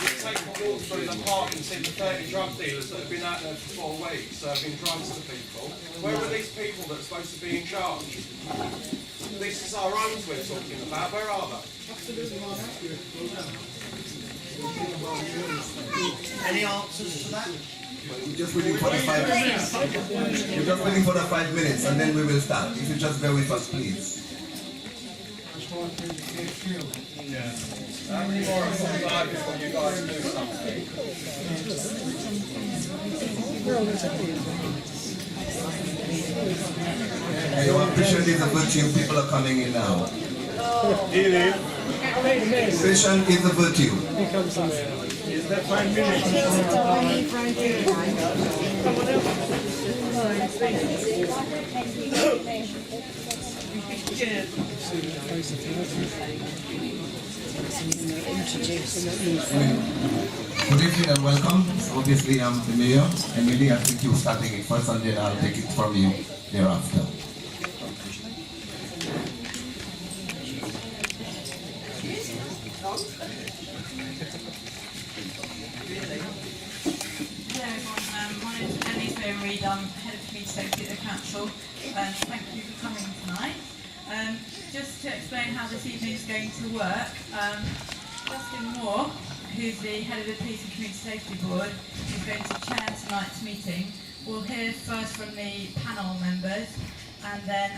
taken walls through the park and seen the 30 drug dealers that have been out there for 4 weeks serving drugs to people. Where are these people that are supposed to be in charge? This is our own we're talking about. Where are they? Any answers to that? We're just waiting for the 5 minutes. We're just waiting for the 5 minutes and then we will start. If you just bear with us, please. How many more are alive before you guys do something? I appreciate it, the virtue. People are coming in now. Patient is a virtue. Is that 5 minutes? Good evening and welcome. Obviously, I'm the mayor. Emily, I think you're starting it first and then I'll take it from you thereafter. My name is Emily Reid. I'm Head of Community Safety at the Council. Thank you for coming tonight. Just to explain how this evening is going to work, Justin Moore, who's the Head of the Police and Community Safety Board, is going to chair tonight's meeting. We'll hear first from the panel members, and then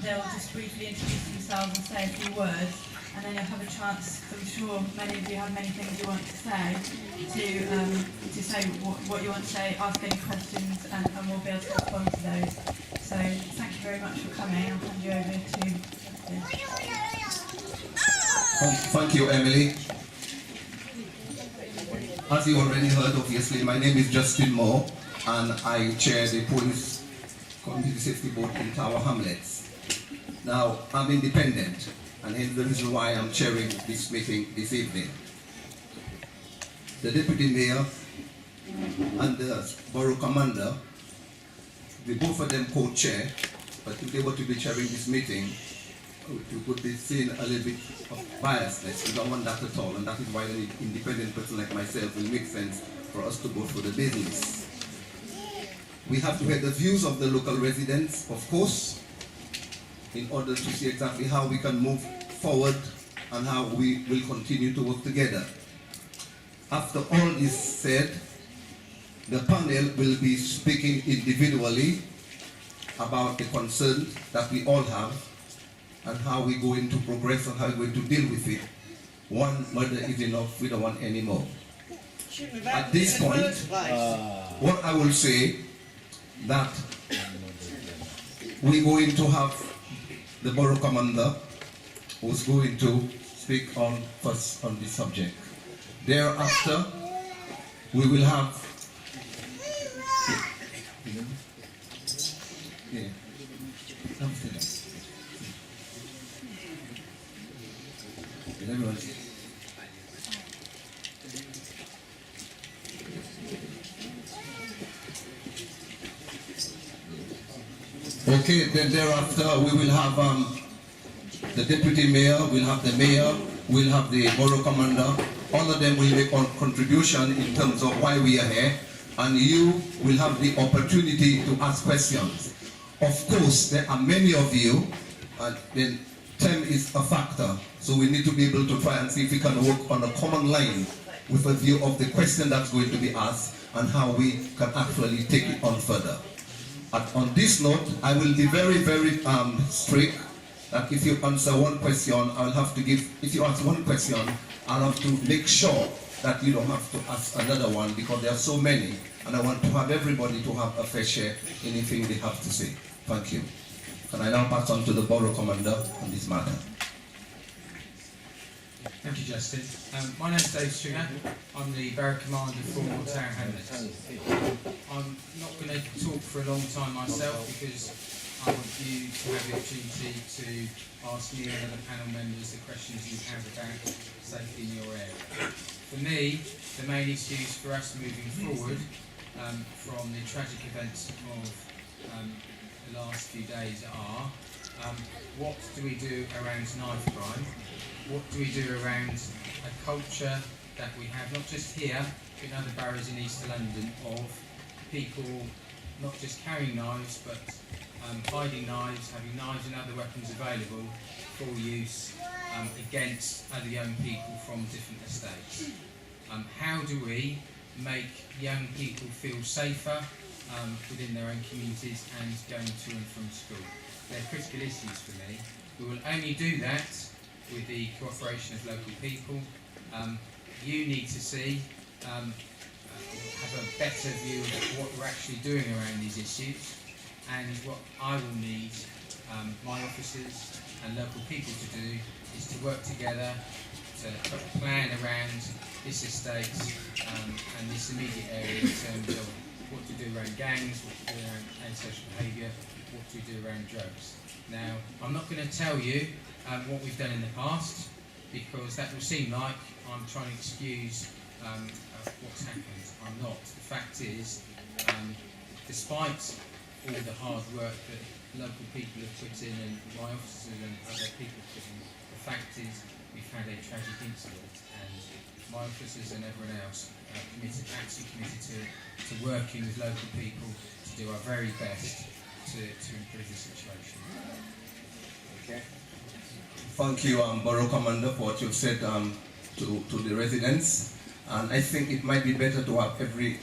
they'll just briefly introduce themselves and say a few words, and then you'll have a chance, I'm sure many of you have many things you want to say, to say what you want to say, ask any questions, and we'll be able to respond to those. So thank you very much for coming. I'll hand you over to Justin. Thank you, Emily. As you already heard, obviously, my name is Justin Moore, and I chair the Police Community Safety Board in Tower Hamlets. Now, I'm independent, and hence the reason why I'm chairing this meeting this evening. The Deputy Mayor and the Borough Commander, the both of them co-chair, but if they were to be chairing this meeting, we could be seeing a little bit of biasness. We don't want that at all, and that is why an independent person like myself will make sense for us to go through the business. We have to get the views of the local residents, of course, in order to see exactly how we can move forward and how we will continue to work together. After all is said, the panel will be speaking individually about the concerns that we all have and how we're going to progress and how we're going to deal with it. One murder is enough, we don't want any more. At this point, what I will say that we're going to have the Borough Commander who's going to speak on first on this subject. Thereafter, we will have Okay, then thereafter we will have the Deputy Mayor, we'll have the Mayor, we'll have the Borough Commander. All of them will make a contribution in terms of why we are here, and you will have the opportunity to ask questions. Of course, there are many of you, and then time is a factor, so we need to be able to try and see if we can work on a common line with a view of the question that's going to be asked and how we can actually take it on further. And on this note, I will be very, very strict that if you answer one question, I'll have to give, if you ask one question, I'll have to make sure that you don't have to ask another one because there are so many, and I want to have everybody to have a fair share in anything they have to say. Thank you. Can I now pass on to the Borough Commander on this matter? Thank you, Justin. My name's Dave Stringer. I'm the Borough Commander for Tower Hamlets. I'm not going to talk for a long time myself because I want you to have the opportunity to ask me and other panel members the questions you have about safety in your area. For me, the main issues for us moving forward from the tragic events of the last few days are what do we do around knife crime? What do we do around a culture that we have, not just here, but in other boroughs in East London, of people not just carrying knives, but hiding knives, having knives and other weapons available for use against other young people from different estates. How do we make young people feel safer within their own communities and going to and from school? They're critical issues for me. We will only do that with the cooperation of local people. You need to see, have a better view of what we're actually doing around these issues, and what I will need my officers and local people to do is to work together to put a plan around this estate and this immediate area in terms of what to do around gangs, what to do around antisocial behaviour, what to do around drugs. Now, I'm not going to tell you what we've done in the past, because that will seem like I'm trying to excuse what's happened. I'm not. The fact is, despite all the hard work that local people have put in and my officers and other people have put in, the fact is we've had a tragic incident, and my officers and everyone else are actually committed to working with local people to do our very best to improve the situation. Okay. Thank you, Borough Commander, for what you've said to the residents. And I think it might be better to have every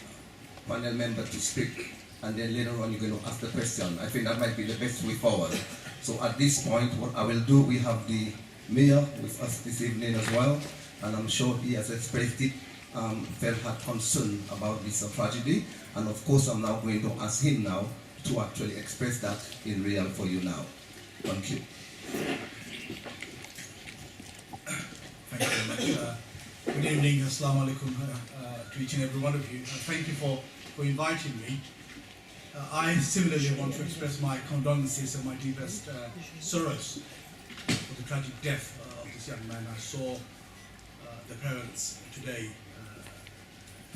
panel member to speak, and then later on you're going to ask the question. I think that might be the best way forward. So at this point, what I will do, we have the Mayor with us this evening as well, and I'm sure he has expressed it, had concern about this tragedy, and of course I'm now going to ask him now to actually express that in real for you now. Thank you. Thank you very much. Good evening, Assalamu alaikum to each and every one of you. Thank you for inviting me. I similarly want to express my condolences and my deepest sorrows for the tragic death of this young man. I saw the parents today,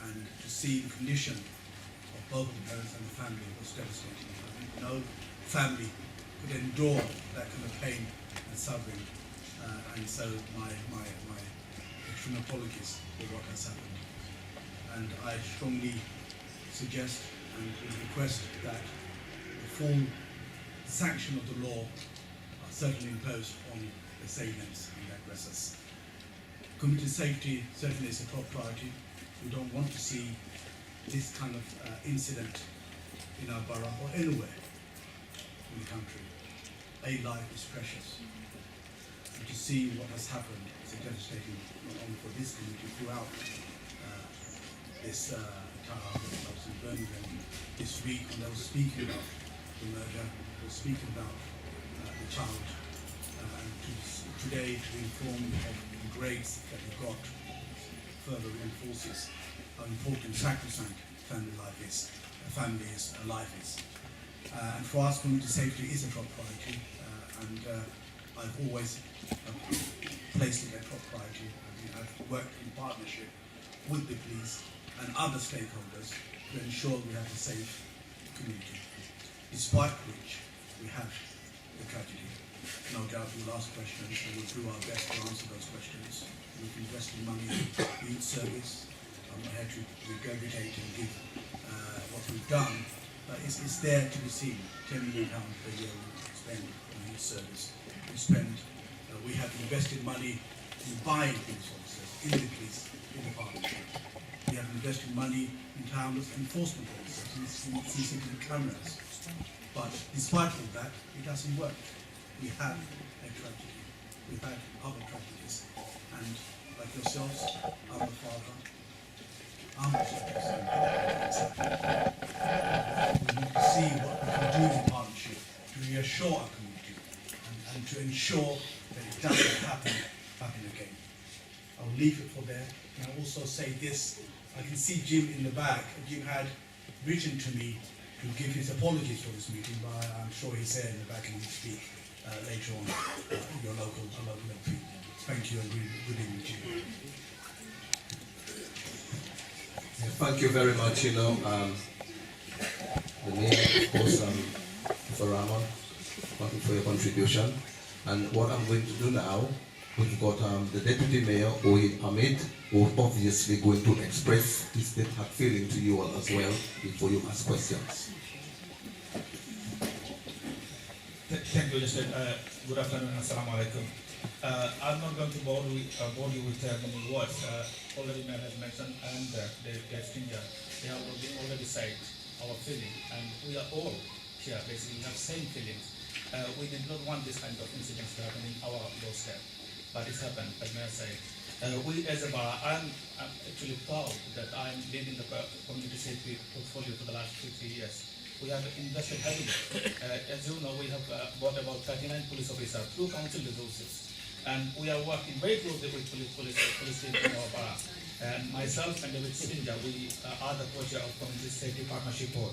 and to see the condition of both the parents and the family was devastating. I think no family could endure that kind of pain and suffering, and so my extreme apologies for what has happened. And I strongly suggest and request that the full sanction of the law are certainly imposed on the assailants and the aggressors. Community safety certainly is a top priority. We don't want to see this kind of incident in our borough or anywhere in the country. A life is precious. And to see what has happened is devastating, not only for this community, throughout this town. I was in Birmingham this week, and I was speaking about the murder, I was speaking about the child, and today to inform of the grades that we got further reinforces how important sacrosanct family life is, life is. And for us, community safety is a top priority, and I've always placed it a top priority. I've worked in partnership with the police and other stakeholders to ensure we have a safe community, despite which we have the tragedy. No doubt we'll ask questions, and we'll do our best to answer those questions. We've invested money in youth service. I'm not here to regurgitate and give what we've done, but it's there to be seen. £10 million per year we spend on youth service. We have invested money in buying police officers, in the police, in the partnership. We have invested money in townless enforcement officers, in CCTV cameras. But despite all that, it hasn't worked. We have a tragedy. We've had other tragedies. And like yourselves, I'm the father. I'm the son. We need to see what we can do in partnership to reassure our community and to ensure that it doesn't happen again. I'll leave it for there. And I'll also say this. I can see Jim in the back. Jim had written to me to give his apologies for this meeting, but I'm sure he's there in the back and will speak later on your local MP. Thank you and good evening to you. Thank you very much. The name, of course, for Rahman. Thank you for your contribution. And what I'm going to do now We've got the Deputy Mayor, Oid Ahmed, who obviously going to express his feeling to you all as well before you ask questions. Thank you, Justin. Good afternoon, assalamu alaikum. I'm not going to bore you with many words. Already Mayor has mentioned, and the guest ginger, they have already said our feeling, and we are all here basically have same feelings. We did not want this kind of incidents to happen in our doorstep, but it's happened, as Mayor said. We as a bar, I'm actually proud that I'm leading the community safety portfolio for the last 2-3 years. We have invested heavily. As you know, we have bought about 39 police officers through council resources. And we are working very closely with police team in our borough. And myself and David Sidinger, we are the co-chair of Community Safety Partnership Board.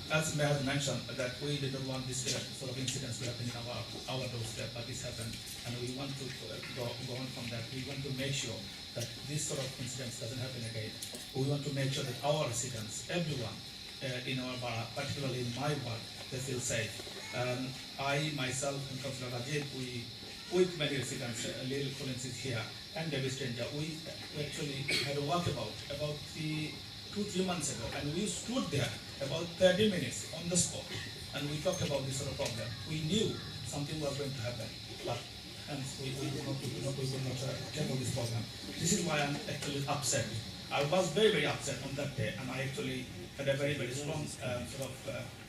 As Mayor has mentioned, that we didn't want this sort of incidents to happen in our doorstep, but this happened. And we want to go on from that. We want to make sure that this sort of incidents doesn't happen again. We want to make sure that our residents, everyone, in our borough, particularly in my ward, they feel safe. I, myself, and Councillor Rajiv, we, with many residents, Lil Collins is here, and David Stranger, we actually had a walkabout about 2-3 months ago, and we stood there about 30 minutes on the spot, and we talked about this sort of problem. We knew something was going to happen, but hence we could not tackle this problem. This is why I'm actually upset. I was very, very upset on that day, and I actually had a very, very strong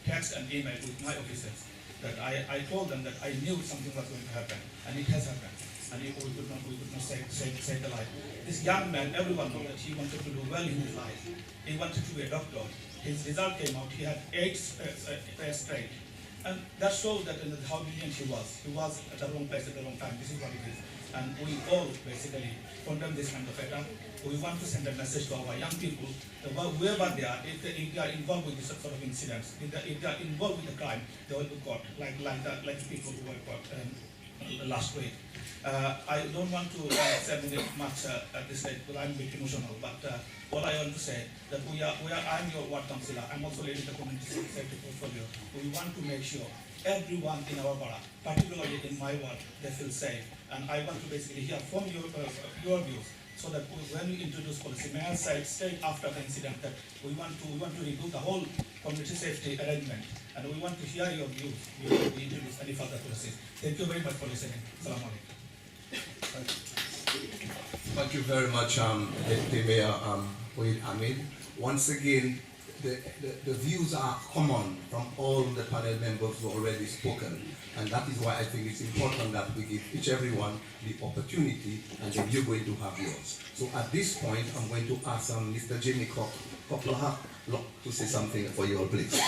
text and email with my officers that I told them that I knew something was going to happen, and it has happened, and we could not save the life. This young man, everyone knows that he wanted to do well in his life. He wanted to be a doctor. His result came out, he had 8 straight. And that shows that how brilliant he was. He was at the wrong place at the wrong time. This is what it is. And we all basically condemn this kind of attack. We want to send a message to our young people that whoever they are, if they are involved with this sort of incidents, if they are involved with the crime, they will be caught, like the people who were caught last week. I don't want to say much at this stage because I'm a bit emotional, but what I want to say that I'm your ward councillor. I'm also leading the community safety portfolio. We want to make sure everyone in our borough, particularly in my ward, they feel safe. And I want to basically hear from your views, so that when we introduce policy, Mayor said straight after the incident that we want to redo the whole community safety arrangement, and we want to hear your views before we introduce any further policies. Thank you very much for listening. Assalamu alaikum. Thank you very much, Deputy Mayor Oid Ahmed. Once again, the views are common from all the panel members who already spoken, and that is why I think it's important that we give each everyone the opportunity, and then you're going to have yours. So at this point, I'm going to ask Mr. Jimmy Poplar to say something for you all, please.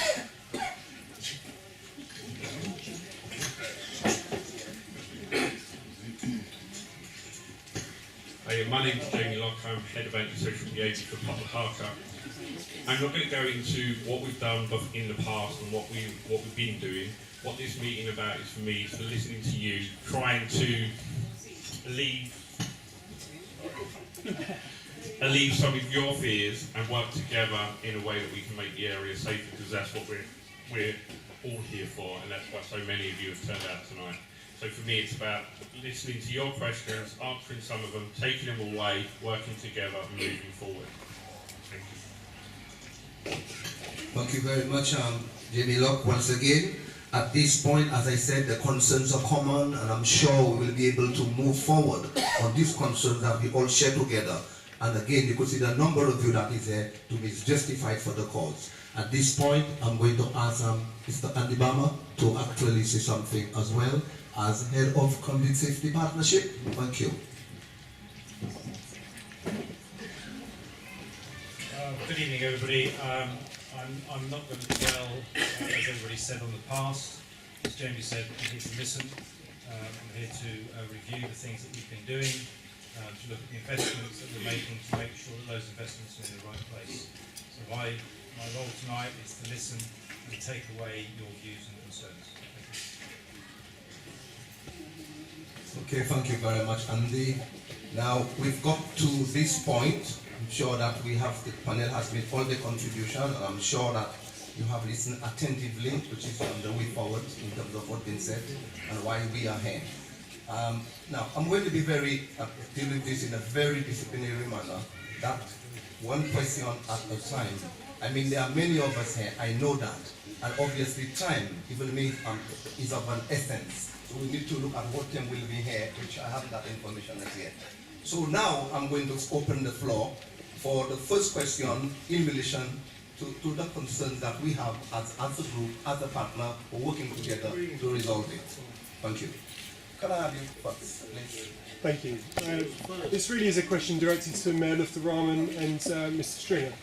My name is Jamie Locke. I'm Head of Anti-Social Behaviour for Poplar. I'm not going to go into what we've done both in the past and what we've been doing. What this meeting about is for me, is for listening to you, trying to alleviate some of your fears and work together in a way that we can make the area safer, because that's what we're all here for, and that's why so many of you have turned out tonight. So for me, it's about listening to your questions, answering some of them, taking them away, working together and moving forward. Thank you. Thank you very much, Jamie Locke, once again. At this point, as I said, the concerns are common, and I'm sure we will be able to move forward on these concerns that we all share together. And again, you could see the number of you that is there to be justified for the cause. At this point, I'm going to ask Mr. Andy Bama to actually say something as well as Head of Community Safety Partnership. Thank you. Good evening, everybody. I'm not going to dwell, as everybody said, on the past. As Jamie said, I'm here to listen. I'm here to review the things that we've been doing, to look at the investments that we're making, to make sure that those investments are in the right place. So my role tonight is to listen and take away your views and concerns. Okay, thank you very much, Andy. Now, we've got to this point. I'm sure that the panel has made all the contribution, and I'm sure that you have listened attentively, which is the way forward in terms of what's been said and why we are here. Now, I'm going to be deal with this in a very disciplinary manner. That one question at a time. I mean, there are many of us here, I know that. And obviously time, even me, is of an essence. So we need to look at what time will be here, which I haven't that information as yet. So now I'm going to open the floor for the first question in relation to the concerns that we have as a group, as a partner, working together to resolve it. Thank you. Can I have you first, please? Thank you. This really is a question directed to Mayor Rahman and Mr. Stringer.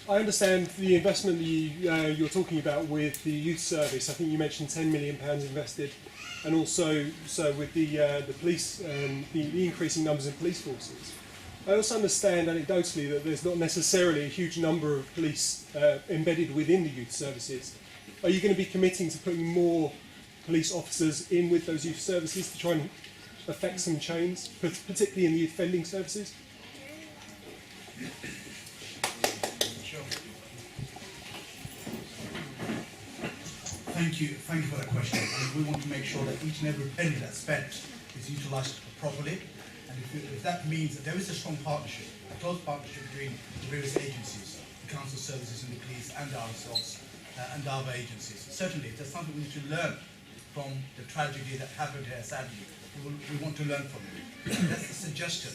I understand the investment that you're talking about with the youth service. I think you mentioned £10 million invested, and also with the police and the increasing numbers in police forces. I also understand anecdotally that there's not necessarily a huge number of police embedded within the youth services. Are you going to be committing to putting more police officers in with those youth services to try and affect some change, particularly in the youth offending services? Thank you for that question. And we want to make sure that each and every penny that's spent is utilised properly. And if that means that there is a strong partnership, a close partnership between the various agencies, the council services and the police and ourselves and other agencies. Certainly, if there's something we need to learn from the tragedy that happened here, sadly, we want to learn from it. That's the suggestion.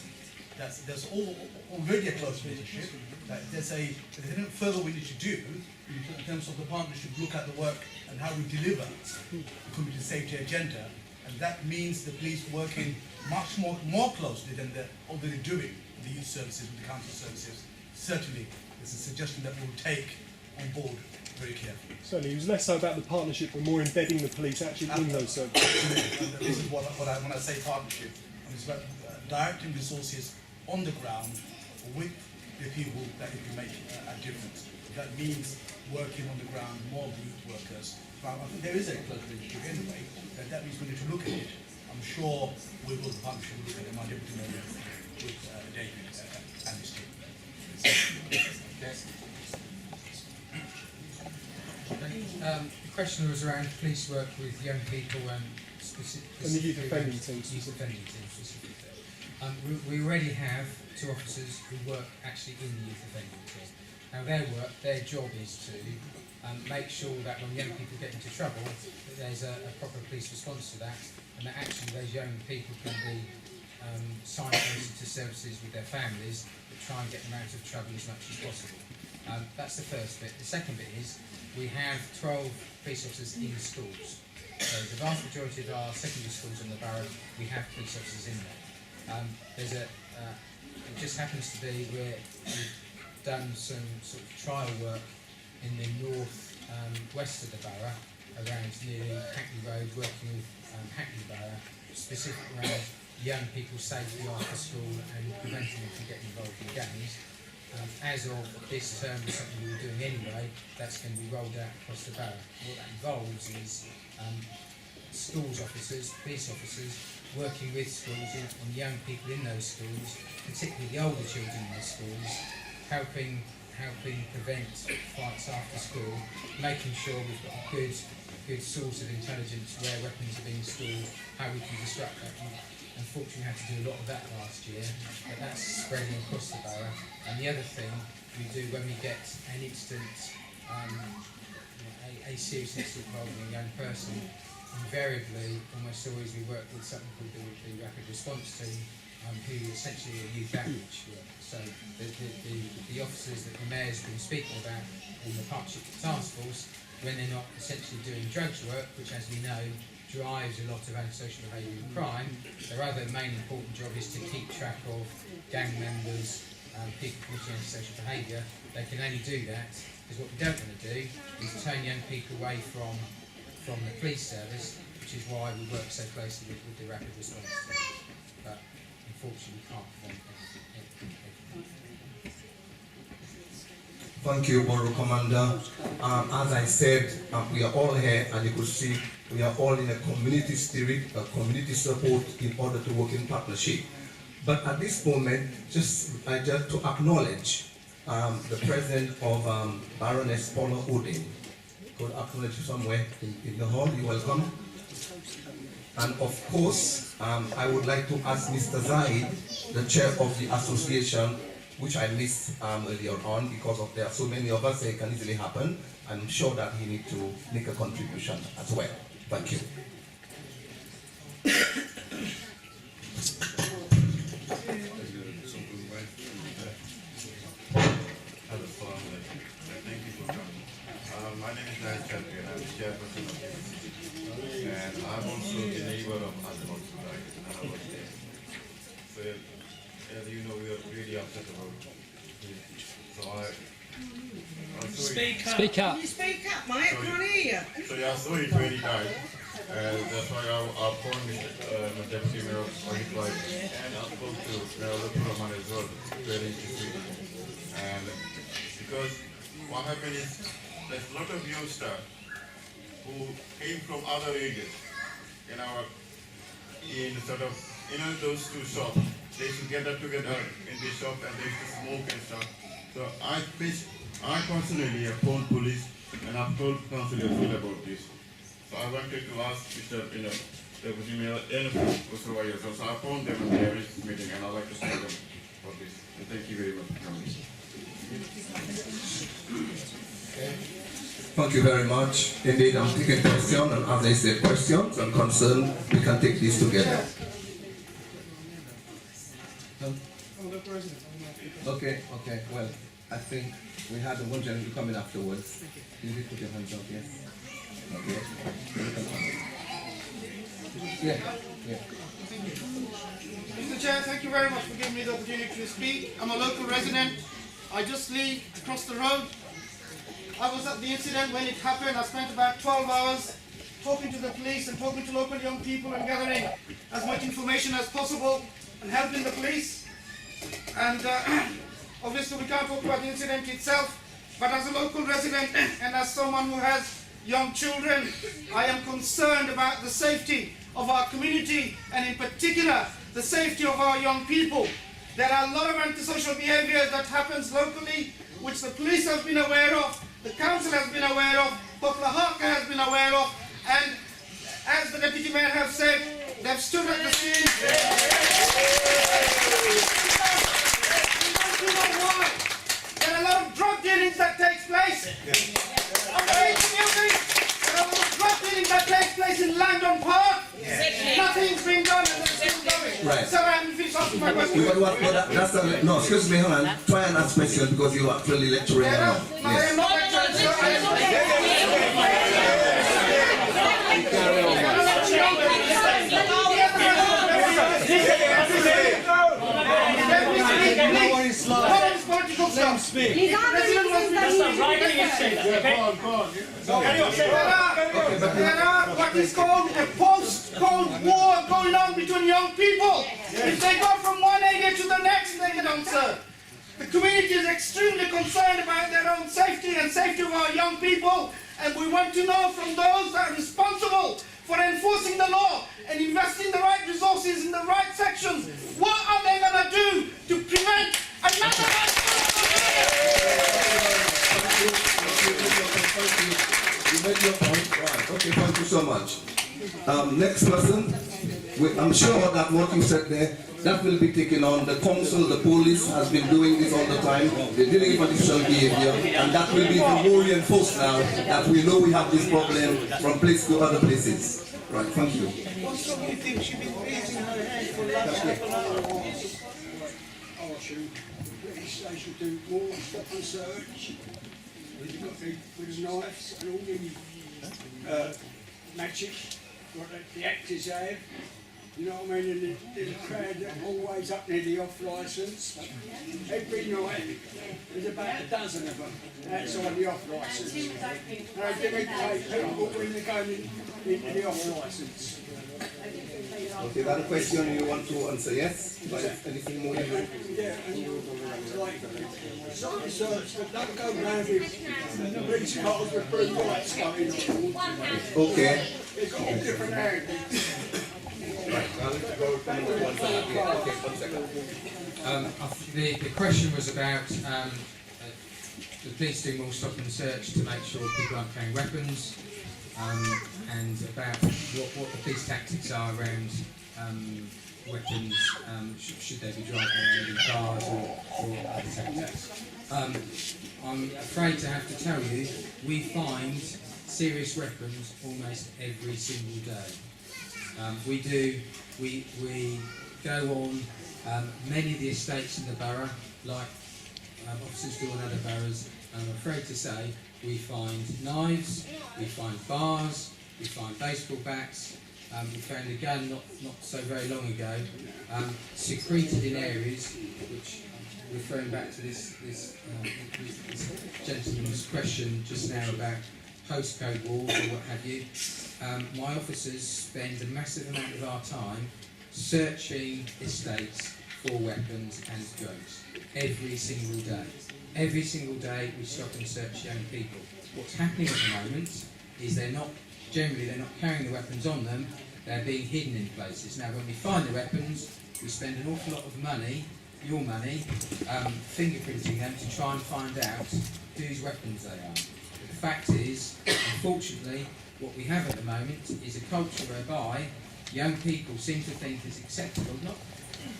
There's already a close relationship. There's anything further we need to do in terms of the partnership, look at the work and how we deliver the community safety agenda, and that means the police working much more closely than they're already doing with the youth services, with the council services. Certainly, it's a suggestion that we'll take on board very carefully. Certainly, it was less so about the partnership, but more embedding the police actually in those services. And this is what when I say partnership, it's about directing resources on the ground with the people that it can make a difference. That means working on the ground, more of the youth workers. I think there is a close relationship anyway. That means we need to look at it. I'm sure we will partnership look at it, my deputy mayor with David and his team. The question was around police work with young people and And the youth offending team specifically. We already have 2 officers who work actually in the youth offending team. Now their job is to make sure that when young people get into trouble, that there's a proper police response to that, and that actually those young people can be signposted to services with their families that try and get them out of trouble as much as possible. That's the first bit. The second bit is we have 12 police officers in schools. So the vast majority of our secondary schools in the borough, we have police officers in there. It just happens to be where we've done some sort of trial work in the north west of the borough, around near Hackney Road, working with Hackney Borough, specifically around young people's safety after school and preventing them from getting involved in gangs. As of this term, it's something we were doing anyway, that's going to be rolled out across the borough. What that involves is schools officers, police officers, working with schools and young people in those schools, particularly the older children in those schools, helping prevent fights after school, making sure we've got a good source of intelligence where weapons are being stored, how we can disrupt that. Unfortunately, we had to do a lot of that last year, but that's spreading across the borough. And the other thing we do when we get an incident, a serious incident involving a young person, invariably, almost always we work with something called the Rapid Response Team, who essentially are youth outreach work. So the officers that the Mayor's been speaking about in the Partnership Task Force, when they're not essentially doing drugs work, which as we know drives a lot of antisocial behaviour and crime, their other main important job is to keep track of gang members, people committing antisocial behaviour. They can only do that because what we don't want to do is turn young people away from the police service, which is why we work so closely with the Rapid Response Team. But unfortunately we can't prevent everything. Thank you, Borough Commander. As I said, we are all here, and you could see we are all in a community spirit, a community support in order to work in partnership. But at this moment, just to acknowledge the presence of Baroness Paula Odin. Could acknowledge you somewhere in the hall. You're welcome. And of course, I would like to ask Mr. Zahid, the chair of the association, which I missed earlier on because there are so many of us, so it can easily happen. I'm sure that he needs to make a contribution as well. Thank you. My name is Teviot. I'm the chairperson of this. And I'm also the neighbor of Azamot Sudan, and I was there. So, as you know, we are really upset about it. So I'm sorry. Speak up. Can you speak up, mate? I can't hear you. So yeah, sorry it really died. That's why I phoned the deputy mayor of White and I spoke to Mayor Rahman as well, very interesting. And because what happened is there's a lot of youngsters who came from other areas in sort of those two shops. They used to gather together in this shop and they used to smoke and stuff. So I personally have phoned police and I've told councillors about this. So I wanted to ask Mr. Deputy Mayor and supervisor. So I phoned them and they arranged this meeting and I'd like to thank them for this. And thank you very much for coming. Thank you very much. Indeed, I'm taking questions, and as I say questions and concerns, we can take these together. Okay, well, I think we had one gentleman coming afterwards. You did put your hands up, yes? Okay. Yeah. Mr. Chair, thank you very much for giving me the opportunity to speak. I'm a local resident. I just live across the road. I was at the incident when it happened. I spent about 12 hours talking to the police and talking to local young people and gathering as much information as possible and helping the police. And obviously we can't talk about the incident itself, but as a local resident and as someone who has young children, I am concerned about the safety of our community and in particular the safety of our young people. There are a lot of antisocial behaviours that happens locally which the police have been aware of, the council has been aware of, Poplar has been aware of, and as the Deputy Mayor have said, they've stood at the scene. We don't know why. There are a lot of drug dealings that takes place. On the community, there are a lot of drug dealings that takes place in Langdon Park. Nothing's been done and it's still going. Right. So I'm finished asking my question. No, excuse me, hold on. Try and ask questions because you are actually lecturing. I am not lecturing, sir. I political stuff. There are what is called a post-Cold War going on between young people. If they go from one area to the next, they get answered. The community is extremely concerned about their own safety and safety of our young people, and we want to know from those that are responsible for enforcing the law and investing the right resources in the right sections, what are they going to do to prevent another You made your point. Right. Okay, thank you so much. Next person. I'm sure that what you said there, that will be taken on. The council, the police has been doing this all the time. They're dealing with additional behavior, and that will be more reinforced now that we know we have this problem from place to other places. Right, thank you. What sort of things she's been raising her hand for love? They should do more stop and search. We've got with knives and all the magic what the actors have. You know what I mean? And there's a crowd that always up near the off licence. Every night there's about a dozen of them outside the off licence. They dictate people when they're going into the off licence. Okay, that a question you want to answer, yes? But anything more you want? Yeah, and like, stop and search, but don't go round with police cars with blue lights going on. Okay. It's got all different angles. Right, I'll let you go from one side. Okay, 1 second. The question was about the police doing more stop and search to make sure people aren't carrying weapons. and about what the police tactics are around weapons, should they be driving around in cars or other tactics. I'm afraid to have to tell you, we find serious weapons almost every single day. We go on many of the estates in the borough, like officers do on other boroughs, and I'm afraid to say we find knives, we find bars, we find baseball bats. We found a gun not so very long ago, secreted in areas which, referring back to this gentleman's question just now about postcode wars or what have you, my officers spend a massive amount of our time searching estates for weapons and drugs every single day. Every single day we stop and search young people. What's happening at the moment is they're not carrying the weapons on them, they're being hidden in places. Now when we find the weapons, we spend an awful lot of money, your money, fingerprinting them to try and find out whose weapons they are. But the fact is, unfortunately, what we have at the moment is a culture whereby young people seem to think it's acceptable, not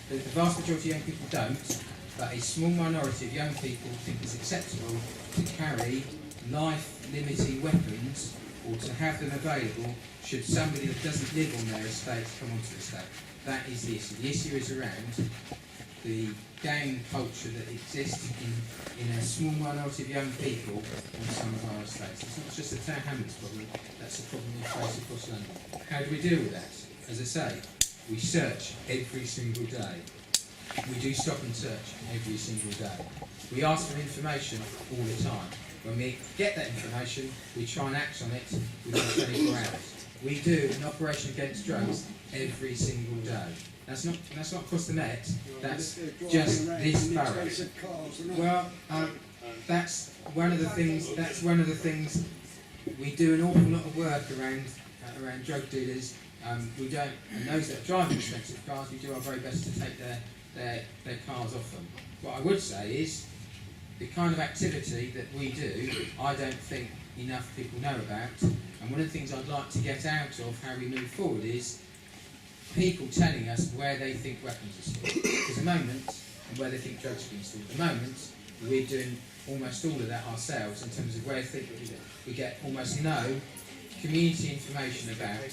the vast majority of young people don't, but a small minority of young people think it's acceptable to carry life-limiting weapons or to have them available should somebody that doesn't live on their estate come onto the estate. That is the issue. The issue is around the gang culture that exists in a small minority of young people on some of our estates. It's not just a Tower Hamlets problem, that's a problem we face across London. How do we deal with that? As I say, we search every single day. We do stop and search every single day. We ask for information all the time. When we get that information, we try and act on it within 24 hours. We do an operation against drugs every single day. That's not across the net. That's just this borough. Well, that's one of the things. That's one of the things. We do an awful lot of work around drug dealers. We don't, and those that are driving expensive cars, we do our very best to take their cars off them. What I would say is, the kind of activity that we do, I don't think enough people know about. And one of the things I'd like to get out of how we move forward is people telling us where they think weapons are stored. Because at the moment, and where they think drugs are being stored. At the moment, we're doing almost all of that ourselves in terms of where we get almost no community information about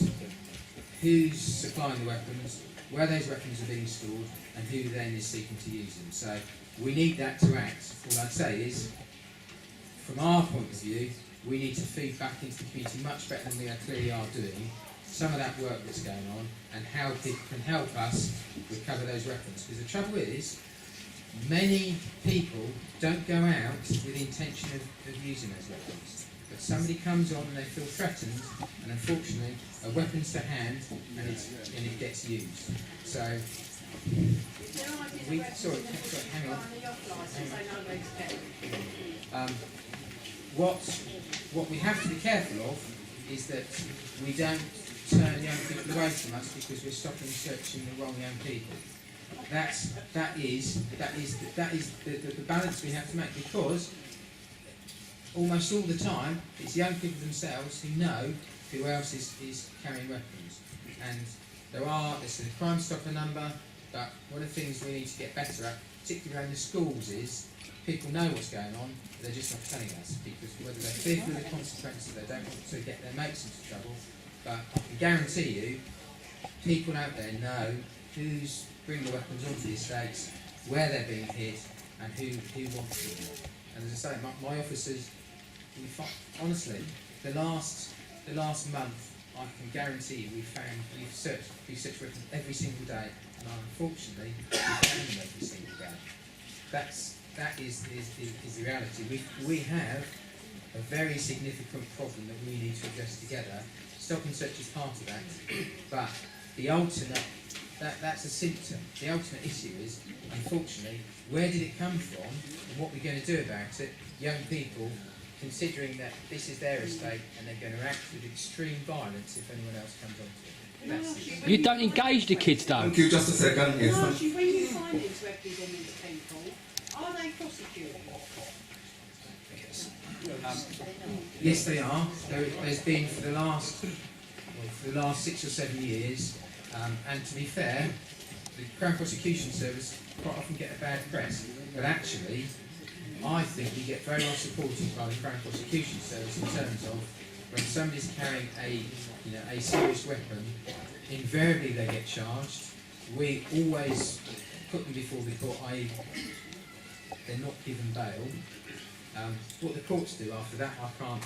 who's supplying the weapons, where those weapons are being stored, and who then is seeking to use them. So we need that to act. All I'd say is, from our point of view, we need to feed back into the community much better than we clearly are doing some of that work that's going on and how people can help us recover those weapons. Because the trouble is, many people don't go out with the intention of using those weapons. But somebody comes on and they feel threatened, and unfortunately, a weapon's to hand and it gets used. So, sorry, hang on. What we have to be careful of is that we don't turn young people away from us because we're stopping searching the wrong young people. That is the balance we have to make, because almost all the time it's young people themselves who know who else is carrying weapons. And there's a Crime Stopper number, but one of the things we need to get better at, particularly around the schools, is people know what's going on, but they're just not telling us, because whether they're fearful of the consequences, they don't want to get their mates into trouble. But I can guarantee you, people out there know who's bringing the weapons onto the estates, where they're being hit, and who wants them. And as I say, my officers, honestly, the last month, I can guarantee you we've searched weapons every single day, and unfortunately, we found them every single day. That is the reality. We have a very significant problem that we need to address together. Stop and search is part of that, but the ultimate, that's a symptom. The ultimate issue is, unfortunately, where did it come from and what we're going to do about it. Young people considering that this is their estate and they're going to act with extreme violence if anyone else comes onto it. You don't engage the kids, though. Thank you, just a second. Yes. Margie, when you find these weapons on these people, are they prosecuted? Yes, they are. There's been for the last 6 or 7 years, and to be fair, the Crown Prosecution Service quite often get a bad press, but actually, I think we get very well supported by the Crown Prosecution Service in terms of when somebody's carrying a serious weapon, invariably they get charged. We always put them before the court, i.e. they're not given bail. What the courts do after that, I can't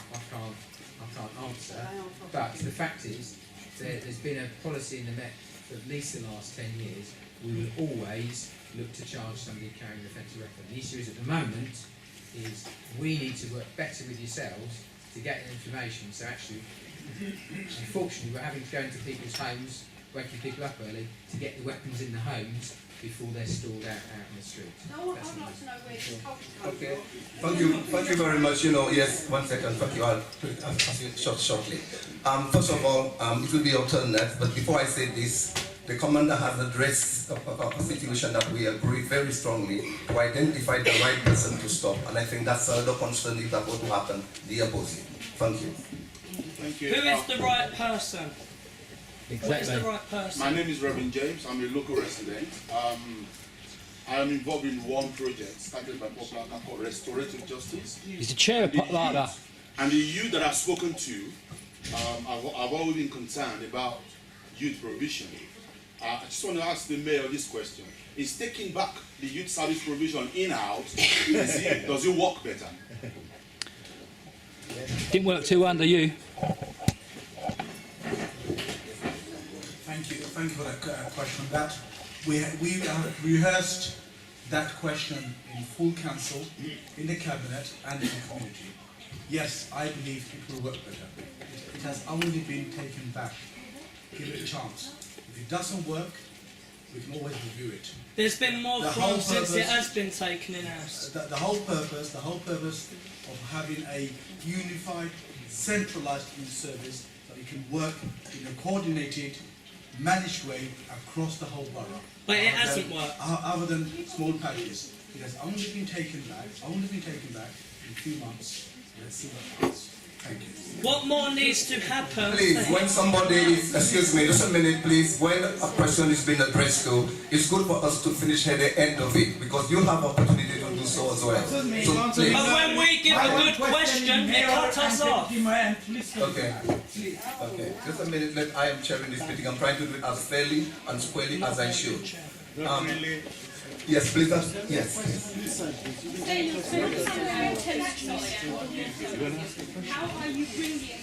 answer. But the fact is, there's been a policy in the Met for at least the last 10 years. We will always look to charge somebody carrying an offensive weapon. The issue is at the moment is we need to work better with yourselves to get the information. So actually, unfortunately, we're having to go into people's homes, waking people up early to get the weapons in the homes before they're stored out in the street. No, I'd like to know where it's come Okay. Thank you very much. Yes, 1 second. Thank you. I'll ask you shortly. First of all, it will be alternate, but before I say this, the commander has addressed a situation that we agree very strongly to identify the right person to stop, and I think that's the concern if that were to happen, the opposite. Thank you. Thank you. Who is the right person? Exactly. What is the right person? My name is Rahman James. I'm a local resident. I am involved in one project started by Poplar called Restorative Justice. He's the chair of Poplar. And the youth that I've spoken to, I've always been concerned about youth provision. I just want to ask the mayor this question. Is taking back the youth service provision in-house, does it work better? Didn't work too well under you. Thank you for that question. That we rehearsed that question in full council, in the cabinet, and in the community. Yes, I believe it will work better. It has only been taken back. Give it a chance. If it doesn't work, we can always review it. There's been more crime since it has been taken in-house. The whole purpose of having a unified, centralised youth service that we can work in a coordinated, managed way across the whole borough. But it hasn't worked. Other than small patches. It has only been taken back in a few months. Let's see what happens. Thank you. What more needs to happen? Please, when somebody is, excuse me, just a minute please, when a question is being addressed to, it's good for us to finish at the end of it, because you have opportunity to do so as well. So, please. But when we give a good question, they cut us off. Okay. Okay. Just a minute. I am chairing this meeting. I'm trying to do it as fairly and squarely as I should. Yes, please. Yes. How are you bringing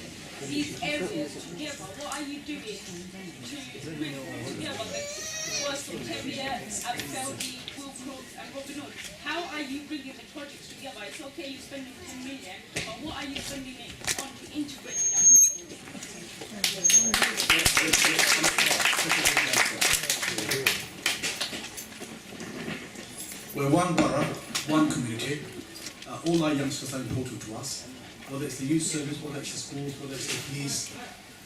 these areas together? What are you doing to bring them together? The works of Teviot, Feldy, Wilcroft and Robin Hood. How are you bringing the projects together? It's okay you're spending 10 million, but what are you spending it on to integrate them? We're one borough, one community. All our youngsters are important to us. Whether it's the youth service, whether it's the schools, whether it's the police,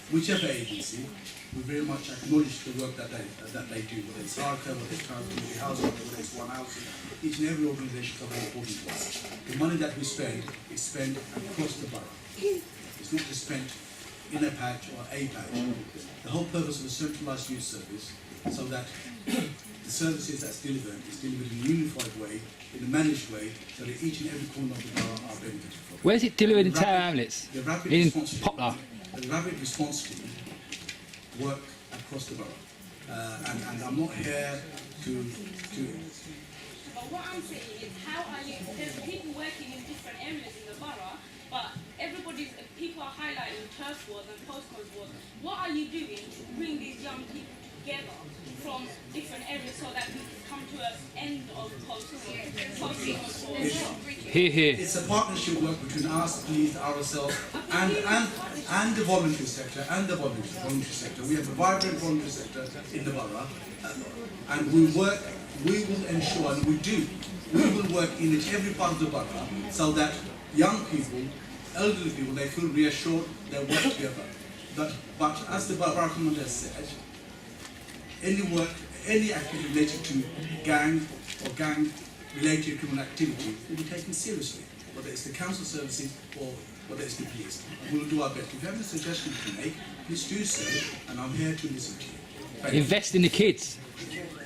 whichever agency, we very much acknowledge the work that they do. Whether it's ARCA, whether it's Town Community Housing, whether it's One Housing, each and every organisation is very important to us. The money that we spend is spent across the borough. It's not just spent in a patch or a patch. The whole purpose of a centralised youth service, so that the services that's delivered is delivered in a unified way, in a managed way, so that each and every corner of the borough are benefited from. Where is it delivered in Tower Hamlets? The rapid In response team, Poplar? The rapid response team work across the borough. And I'm not here to But what I'm saying is, how are you, there's people working in different areas in the borough, but people are highlighting turf wars and postcode wars. What are you doing to bring these young people together from different areas so that we can come to an end of postcode wars? Here. It's a partnership work between us, police, ourselves, and the voluntary sector, voluntary sector. We have a vibrant voluntary sector in the borough, and we will ensure, and we will work in every part of the borough so that young people, elderly people, they feel reassured, they work together. But as the borough commander said, any activity related to gang or gang-related criminal activity will be taken seriously. whether it's the council services or whether it's the police. We'll do our best. If you have a suggestion to make, please do so, and I'm here to listen to you. Thank you. Invest in the kids.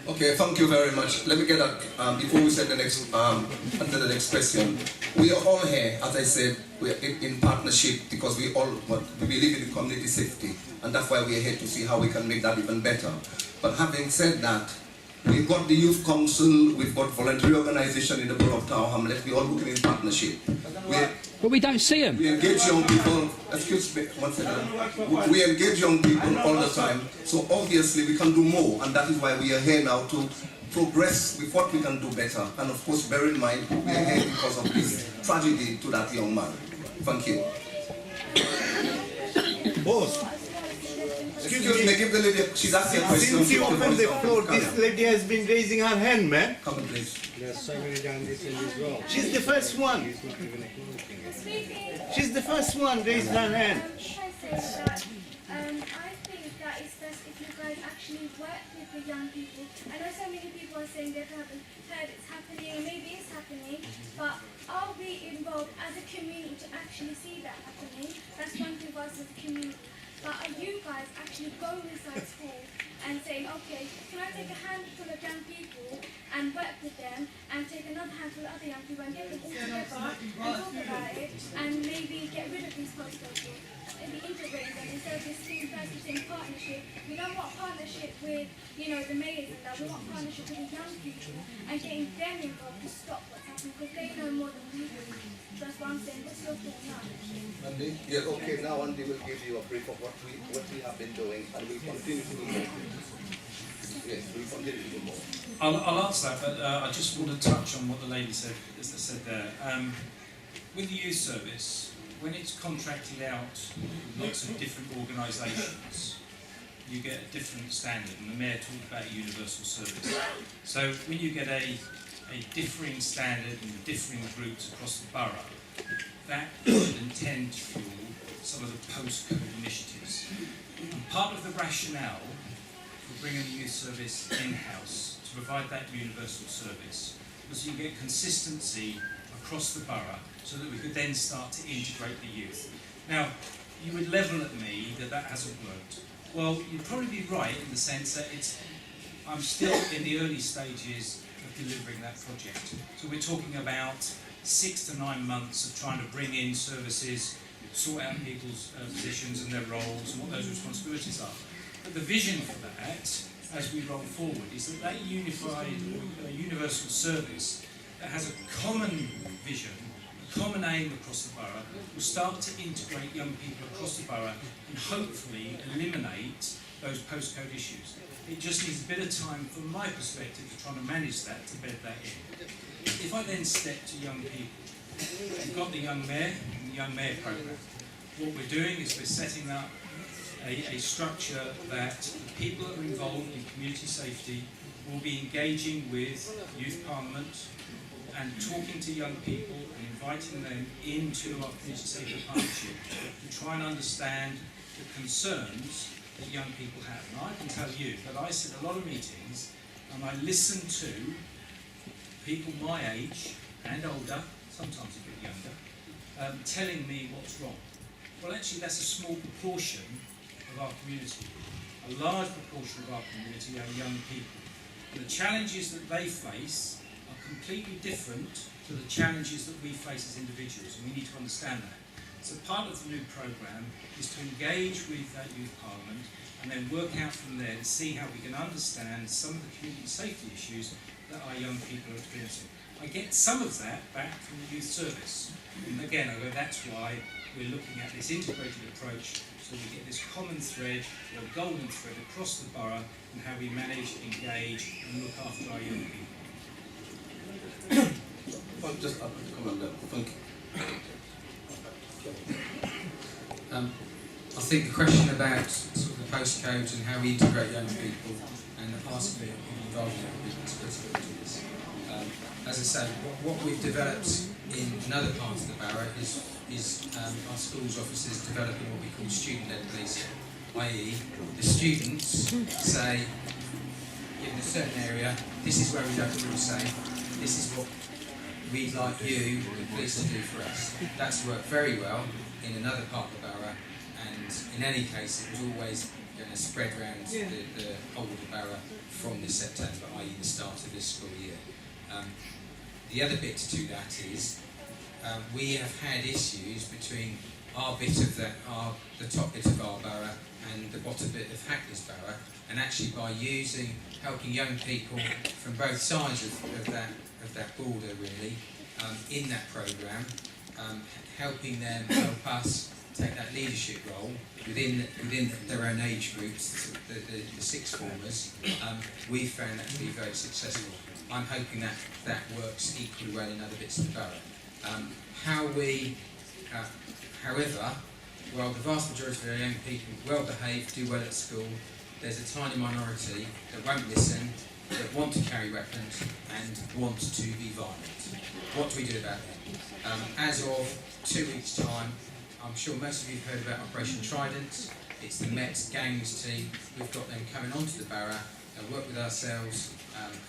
Okay, thank you very much. Let me get that before we say the next answer the next question. We are all here, as I said, we are in partnership because we believe in community safety, and that's why we are here to see how we can make that even better. But having said that, we've got the youth council, we've got voluntary organisation in the borough of Tower Hamlet. We're all working in partnership. But we don't see them. We engage young people. Excuse me, one second. We engage young people all the time. So obviously we can do more, and that is why we are here now to progress with what we can do better. And of course, bear in mind, we are here because of this tragedy to that young man. Thank you. Boss. Excuse me, give the lady, she's asking a question. Since you opened the floor, this lady has been raising her hand, man. Come on, please. There's so many down this end as well. She's the first one. She's the first one raising her hand. I think that it's best if you guys actually work with the young people. I know so many people are saying they haven't heard it's happening, and maybe it's happening, but are we involved as a community to actually see that happening? That's one thing for us as a community. But are you guys actually going inside school and saying, okay, can I take a handful of young people and work with them, and take another handful of other young people and get them all together and talk about it, and maybe get rid of these postcodes, maybe integrate them instead of this team versus team partnership? We don't want partnership with, the mayors and that. We want partnership with the young people and getting them involved to stop what's happening, because they know more than we do. That's what I'm saying. What's your thought now? Andy? Yeah, okay, now Andy will give you a brief of what we have been doing, and we'll continue to do more. Yes, we'll continue to do more. I'll answer that, but I just want to touch on what the lady said there. With the youth service, when it's contracted out with lots of different organisations, you get a different standard, and the Mayor talked about universal service. So when you get a differing standard and differing groups across the borough, that should intend to fuel some of the postcode initiatives. And part of the rationale for bringing the youth service in-house to provide that universal service was you get consistency across the borough so that we could then start to integrate the youth. Now, you would level at me that hasn't worked. Well, you'd probably be right in the sense that I'm still in the early stages of delivering that project. So we're talking about 6 to 9 months of trying to bring in services, sort out people's positions and their roles and what those responsibilities are. But the vision for that, as we roll forward, is that unified, universal service that has a common vision, a common aim across the borough, will start to integrate young people across the borough and hopefully eliminate those postcode issues. It just needs a bit of time, from my perspective, to try to manage that, to bed that in. If I then step to young people, we've got the Young Mayor and the Young Mayor programme. What we're doing is we're setting up a structure that the people that are involved in community safety will be engaging with Youth Parliament and talking to young people and inviting them into our community safety partnership to try and understand the concerns that young people have. And I can tell you that I sit in a lot of meetings and I listen to people my age and older, sometimes a bit younger, telling me what's wrong. Well, actually, that's a small proportion of our community. A large proportion of our community are young people. And the challenges that they face are completely different to the challenges that we face as individuals, and we need to understand that. So part of the new programme is to engage with that Youth Parliament and then work out from there to see how we can understand some of the community safety issues that our young people are experiencing. I get some of that back from the youth service. And again, that's why we're looking at this integrated approach, so we get this common thread, or golden thread, across the borough and how we manage, engage and look after our young people. Just come on down. Thank you. I think the question about sort of the postcodes and how we integrate young people and asking people involved in young people is critical to this. As I said, what we've developed in another parts of the borough is our schools officers developing what we call student-led policing, i.e. the students say, in a certain area, this is where we don't feel safe, this is what we'd like you, the police, to do for us. That's worked very well in another part of the borough, and in any case, it was always going to spread around the whole of the borough from this September, i.e. the start of this school year. The other bit to that is we have had issues between our bit of the top bit of our borough and the bottom bit of Hackney's borough, and actually by helping young people from both sides of that border really in that programme, helping them help us take that leadership role within their own age groups, the sixth formers, we've found that to be very successful. I'm hoping that works equally well in other bits of the borough. However, while the vast majority of our young people well behaved, do well at school, there's a tiny minority that won't listen, that want to carry weapons and want to be violent. What do we do about that? As of 2 weeks' time, I'm sure most of you have heard about Operation Trident. It's the Met gangs team. We've got them coming onto the borough and work with ourselves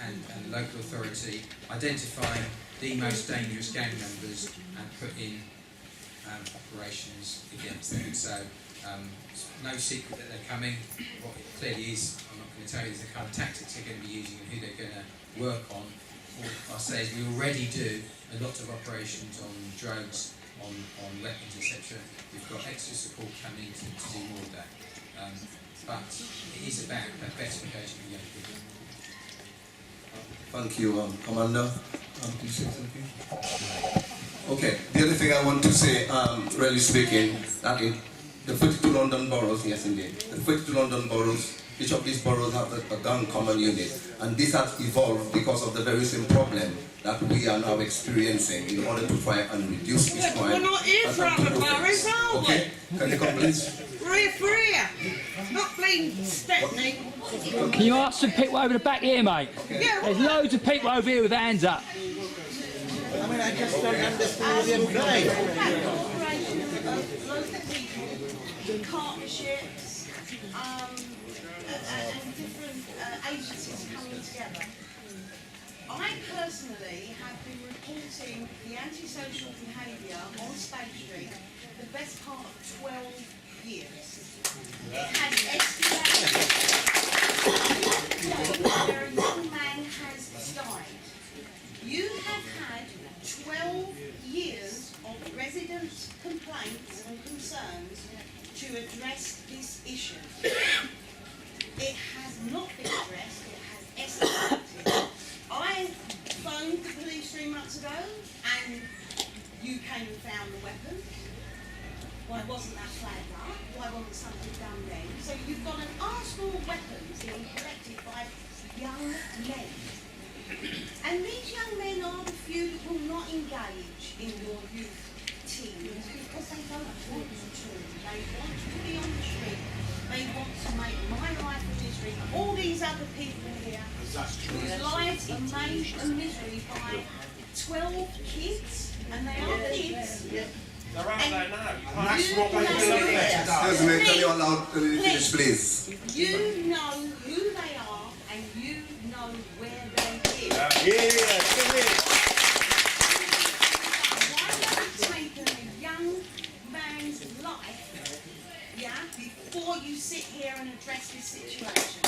and the local authority, identifying the most dangerous gang members and put in operations against them. So it's no secret that they're coming. What it clearly is, I'm not going to tell you, is the kind of tactics they're going to be using and who they're going to work on. All I'll say is we already do a lot of operations on drugs, on weapons, etc. We've got extra support coming to do more of that. But it is about that better engagement with young people. Thank you, Commander. Can you say something? Okay, the other thing I want to say, really speaking, that in the 42 London boroughs, yes indeed, the 42 London boroughs, each of these boroughs have a gun common unit, and this has evolved because of the very same problem that we are now experiencing in order to try and reduce this crime. We're not here for other boroughs, are we? Okay, can you come please? We're here for here, not being Stepney. Can you ask some people over the back here, mate? Yeah, There's loads of people over here with hands up. I mean, I just don't understand the play. Partnerships and different agencies coming together. I personally have been reporting the antisocial behaviour on State Street the best part of 12 years. It has escalated where a young man has died. You have had 12 years of residents' complaints and concerns to address this issue. It has not been addressed, it has escalated. I phoned the police 3 months ago and you came and found the weapon. Why wasn't that flagged up? Why wasn't something done then? So you've got an arsenal of weapons being collected by young men. And these young men are the few that will not engage in your youth teams because they don't want to. They want to be on the street. They want to make my life a misery. All these other people here whose lives are made a misery by 12 kids, and they are kids. They're out there now. That's what we do. Excuse me, can you allow to finish, please? You know who they are, and you know where they live. Why have you taken a young man's life, before you sit here and address this situation?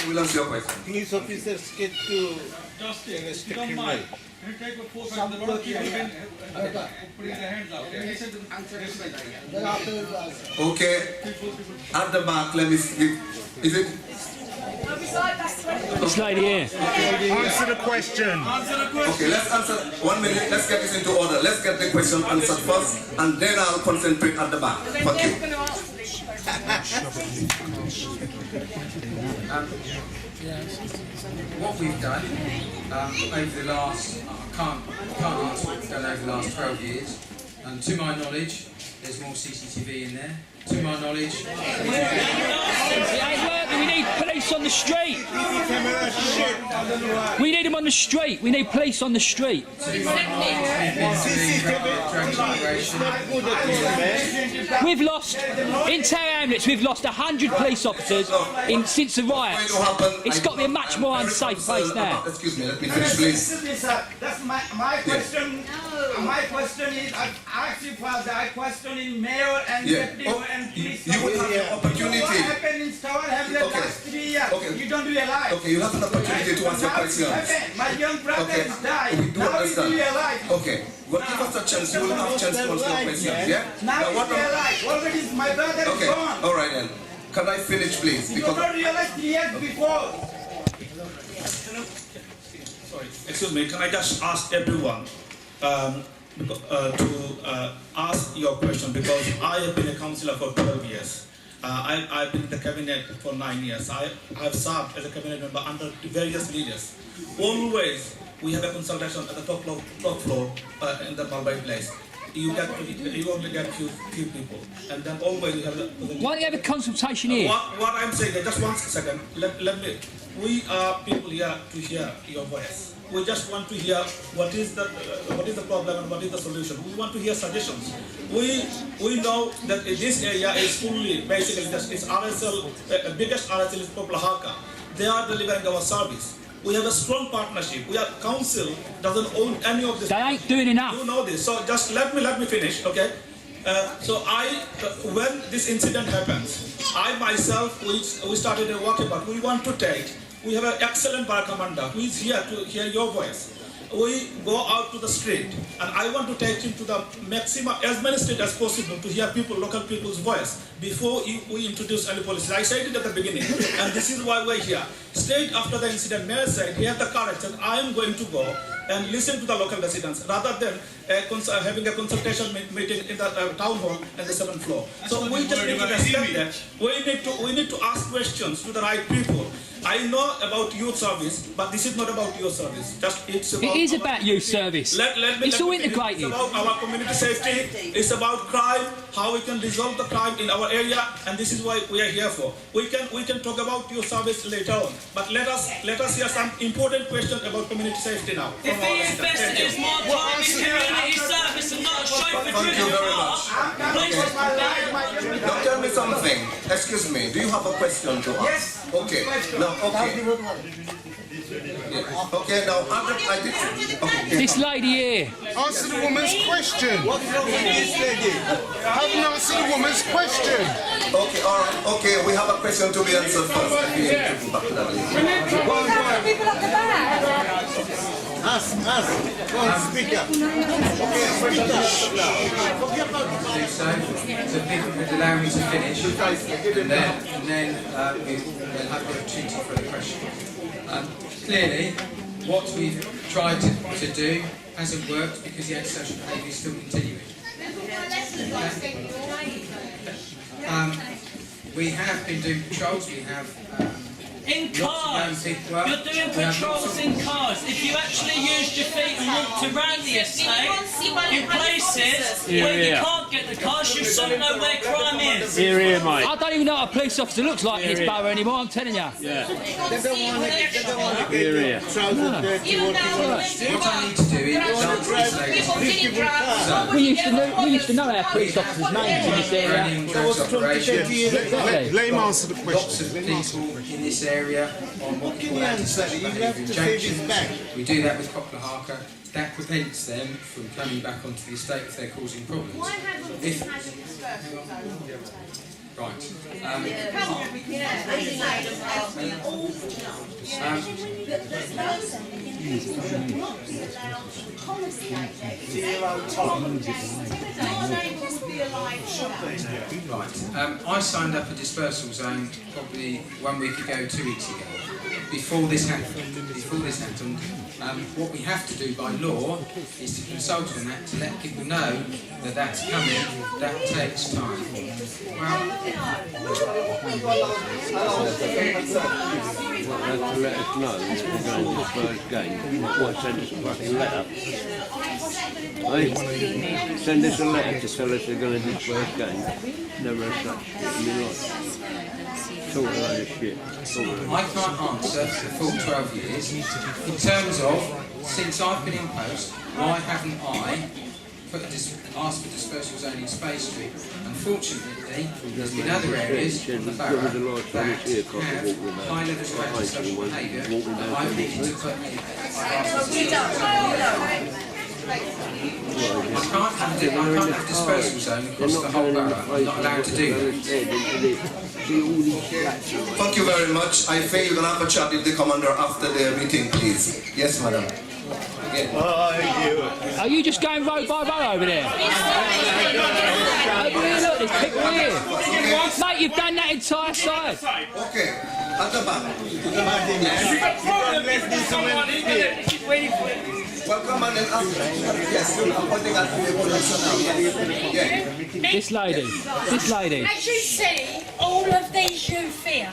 We'll answer your question. Police officers get to Justin, restrict don't him mind. right. Can you take a photo of the borough people putting their hands up there? Okay, at the back, let me see. Is it? This lady here. Answer the question. Okay, let's answer. 1 minute, let's get this into order. Let's get the question answered first, and then I'll concentrate at the back. Thank you. What we've done over the last, I can't answer what we've done over the last 12 years. To my knowledge, there's more CCTV in there. To my knowledge, It ain't working We need police on the street. We need them on the street. We need police on the street. We've lost, in Tower Hamlets, we've lost 100 police officers since the riots. It's got to be a much more unsafe place now. Excuse me, let me finish, please. That's my question. My question is, I asked you for the question in mayor and deputy and police. You will have the opportunity. What happened in Tower Hamlets last 3 years? You don't realize. Okay, you have an opportunity to answer questions. My young brother has died. We do Now understand. you realize. Okay, well, give us a chance. You will have a chance to answer your questions, yeah? Now you realize. Already my brother is gone. All right then. Can I finish, please? You don't realize 3 years before. Sorry, excuse me, can I just ask everyone to ask your question, because I have been a councillor for 12 years. I've been in the cabinet for 9 years. I have served as a cabinet member under various leaders. Always we have a consultation at the top floor in the Mulberry place. You only get few people, and then always you have. Why don't you have a consultation here? What I'm saying, just 1 second. Let me. We are people here to hear your voice. We just want to hear what is the problem and what is the solution. We want to hear suggestions. We know that this area is fully, basically, it's RSL, biggest RSL is Poplar. They are delivering our service. We have a strong partnership. We are council doesn't own any of this. They ain't doing enough. You know this. So just let me finish, okay? When this incident happens, I myself, we started a walkabout. We have an excellent bar commander who is here to hear your voice. We go out to the street, and I want to take him to the maximum, as many streets as possible, to hear local people's voice before we introduce any policy. I said it at the beginning, and this is why we're here. Straight after the incident, Mayor said he had the courage that I am going to go and listen to the local residents rather than having a consultation meeting in the town hall and the 7th floor. So we just need to respect that. We need to ask questions to the right people. I know about youth service, but this is not about your service. It is about youth service. It's all integrated. It's about our community safety. It's about crime, how we can resolve the crime in our area, and this is what we are here for. We can talk about your service later on, but let us hear some important questions about community safety now. If he invested his more time in community service and not a chauffeur-driven car, please. Now tell me something. Excuse me. Do you have a question to ask? Yes. Okay. Now, okay. Yeah. Okay. Now, I did. Okay. This lady here. Answer the woman's question. What's wrong with this lady? Haven't answered the woman's question. Okay. All right. Okay. We have a question to be answered first. We need to go back to that lady. People at the back. Ask. Go on, speak up. Okay, So people would allow me to finish, and then we'll have the opportunity for the question. Clearly, what we've tried to do hasn't worked because the antisocial behaviour is still continuing. We have been doing patrols, we have in cars. You're doing patrols in cars. If you actually used your feet and walked around the estate in places where you can't get the cars, you don't know where crime is. Here, mate. I don't even know what a police officer looks like in this borough anymore, I'm telling you. Yeah. They don't want to get trousers dirty walking around. What I need to do is we used to know our police officers' names in this area. Let him answer the question. Lots of people in this area on what we call antisocial injunctions. We do that with Poplar. That prevents them from coming back onto the estate if they're causing problems. Why haven't we had a dispersal though? Right. I signed up a dispersal zone probably 1 week ago, 2 weeks ago. Before this happened, what we have to do by law is to consult on that to let people know that that's coming. That takes time. To let us know if we're going to disperse game. What, send us a fucking letter? Hey, send us a letter to tell us they're going to disperse game. Never as such in your life. Talk about this shit. I can't answer for the full 12 years. In terms of, since I've been in post, why haven't I asked for dispersal zone in Space Street? Unfortunately, there's been other areas of the borough that have high levels of antisocial behaviour that I've needed to put in. I can't have dispersal zone across the whole borough. I'm not allowed to do that. Thank you very much. I feel you're going to have a chat with the commander after the meeting, please. Yes, madam. Are you just going row by row over there? Over here, look, there's people here. Mate, you've done that entire side. Okay, at the back. Welcome and yes, I'm pointing at the yeah. This lady. As you see, all of these youth here,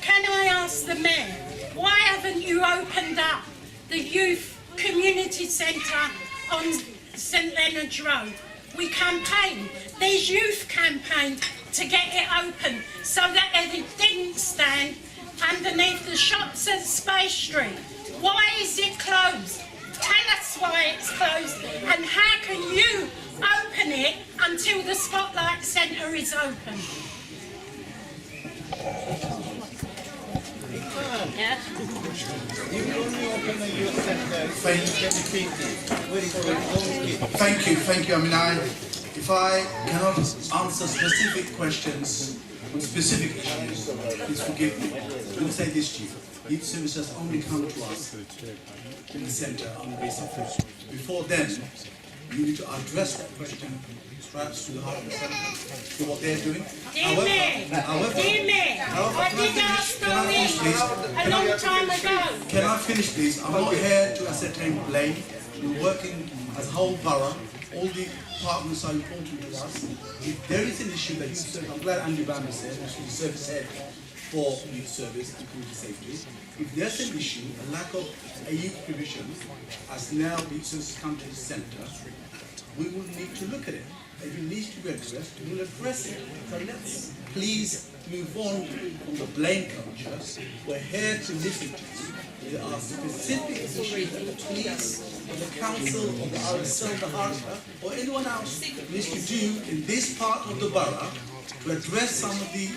can I ask the mayor, why haven't you opened up the youth community centre on St Leonard's Road? We campaigned, these youth campaigned to get it open so that it didn't stand underneath the shops at Space Street. Why is it closed? Tell us why it's closed and how can you open it until the Spotlight Centre is open? Yeah. Thank you. I mean, if I cannot answer specific questions on specific issues, please forgive me. Let me say this to you. Youth services only come to us in the centre on the basis. Before then, you need to address that question perhaps to the heart of the centre, to what they're doing. However, I did ask a long time ago. Can I finish please? I'm not here to ascertain blame. We're working as a whole borough. All the departments are important to us. If there is an issue that youth service, I'm glad Andy Bamber said, who's the service head for youth service and community safety. If there's an issue, a lack of a youth provision, as now youth services come to the centre, we will need to look at it. If it needs to be addressed, we will address it. So let's please move on from the blame culture. We're here to listen to you. There are specific issues that the police, or the council, or the RSL, the HARTA, or anyone else needs to do in this part of the borough to address some of the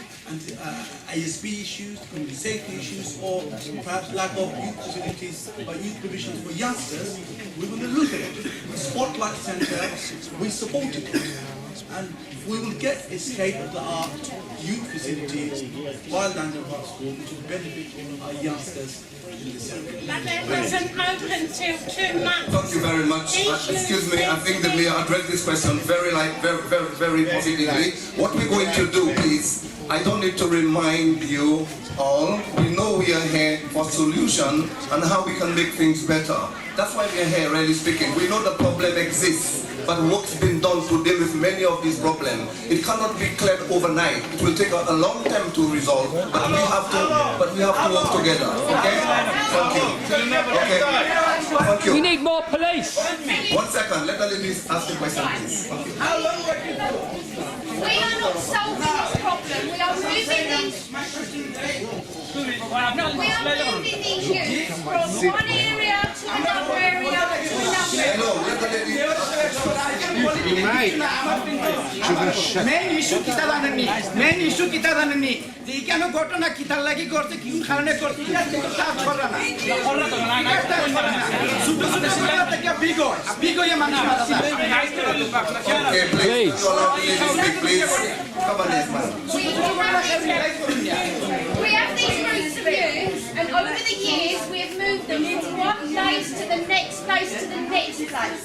ASB issues, community safety issues, or perhaps lack of youth facilities or youth provisions for youngsters. We will look at it. The Spotlight Centre, we support it. And we will get a state-of-the-art youth facilities while London Park School, which will benefit our youngsters in this area. But it wasn't open till 2 months. Thank you very much. Excuse me, I think the mayor addressed this question very positively. What we're going to do, please, I don't need to remind you all. We know we are here for solution and how we can make things better. That's why we are here, really speaking. We know the problem exists, but work's been done to deal with many of these problems. It cannot be cleared overnight. It will take a long time to resolve, but we have to work together. Okay? Thank you. Okay. Thank you. We need more police. 1 second. Let the ladies ask the question, please. Thank you. We are not solving this problem. We are moving these youth from one area to another area to Main issue kita জানেন নি যে কেন ঘটনা কিতার লাগি করতে কি কারণে করতে এটা কিন্তু চাপ করা না ছোট ছোট ছেলেরা থেকে বিগো এ মানুষ আছে We have these groups of youth, and over the years we have moved them from one place to the next place to the next place.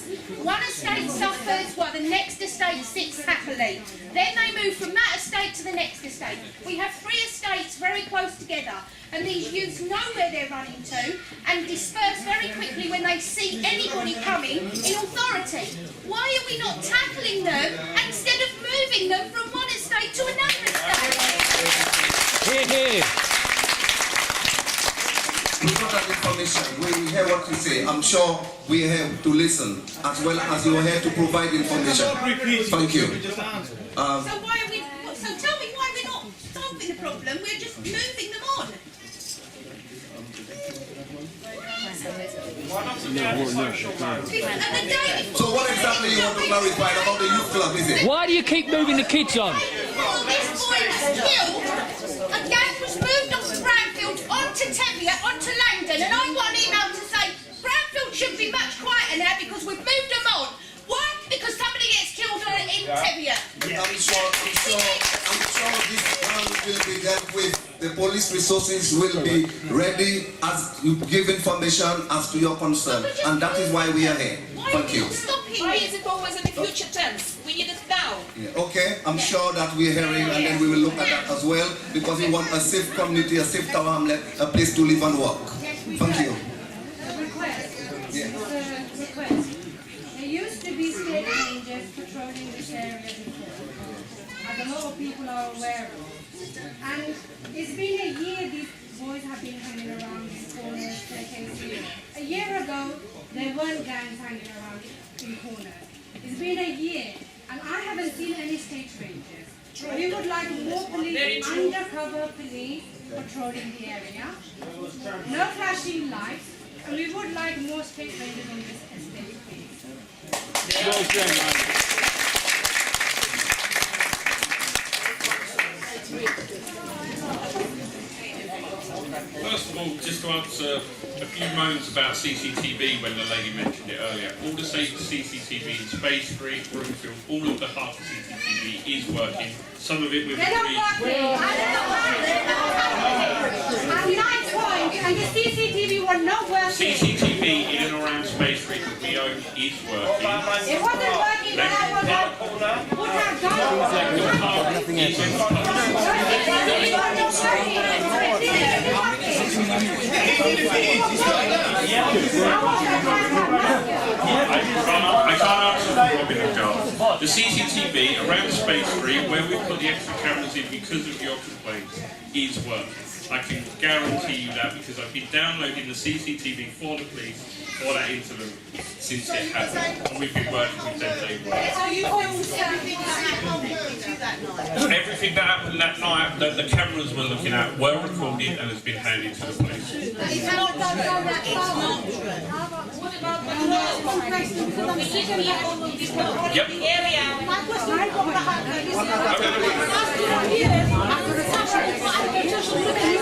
One estate suffers while the next estate sits happily. Then they move from that estate to the next estate. We have 3 estates very close together, and these youths know where they're running to and disperse very quickly when they see anybody coming in authority. Why are we not tackling them instead of moving them from one estate to another estate? Hear, hear. We got that information. We hear what you say. I'm sure we're here to listen as well as you're here to provide information. Thank you. So tell me why we're not solving the problem. We're just Why not to be a social man? So what exactly you want to clarify about the youth club, is it? Why do you keep moving the kids on? Well, this boy was killed. A gang was moved off Bradfield onto Teviot, onto Langdon, and I got an email to say Bradfield should be much quieter now because we've moved them on. Why? Because somebody gets killed in Teviot. I'm sure this town will be dealt with. The police resources will be ready as you give information as to your concern, and that is why we are here. Thank you. Why is it always in the future tense? We need it now. Yeah, okay, I'm sure that we're hearing, and then we will look at that as well, because we want a safe community, a safe Tower Hamlet, a place to live and work. Thank you. There used to be state rangers patrolling this area before, as a lot of people are aware of. And it's been a year these boys have been hanging around in corners, staircase here. A year ago, there weren't gangs hanging around in corners. It's been a year, and I haven't seen any state rangers. We would like more police, undercover police, patrolling the area. No flashing lights, and we would like more state rangers on this estate, please. First of all, just to answer a few moans about CCTV when the lady mentioned it earlier. All the CCTV in Space Street, Broomfield, all of the half of CCTV is working. Some of it with They're not working. At night point, and the CCTV were not working. CCTV in and around Space Street that we own is working. It wasn't working when I would have I can't answer for Robin Garth. The CCTV around Space Street, where we put the extra cameras in because of your complaints, is working. I can guarantee you that because I've been downloading the CCTV for the police for that incident since it happened. And we've been working with them day one. So you filmed everything that happened that night? Everything that happened that night that the cameras were looking at were recorded and has been handed to the police. It's not done that far. What about the complex? Because I'm sick of all of this. Yep. The area. My question is from the heart. Last 2 years, after the session, I just looked at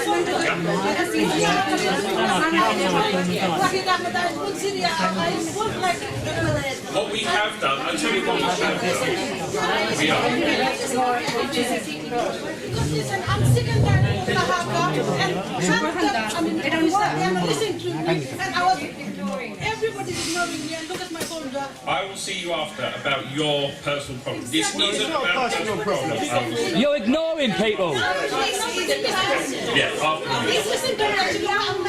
What we have done, I'll tell you what we have done. We are. Because listen, I'm sick and tired of Lahaka and they don't work, they're not listening to me, and I was ignoring. Everybody's ignoring me, and look at my folder. I will see you after about your personal problem. This isn't about personal problem. You're ignoring people. Yeah, after you. Listen to me, I'm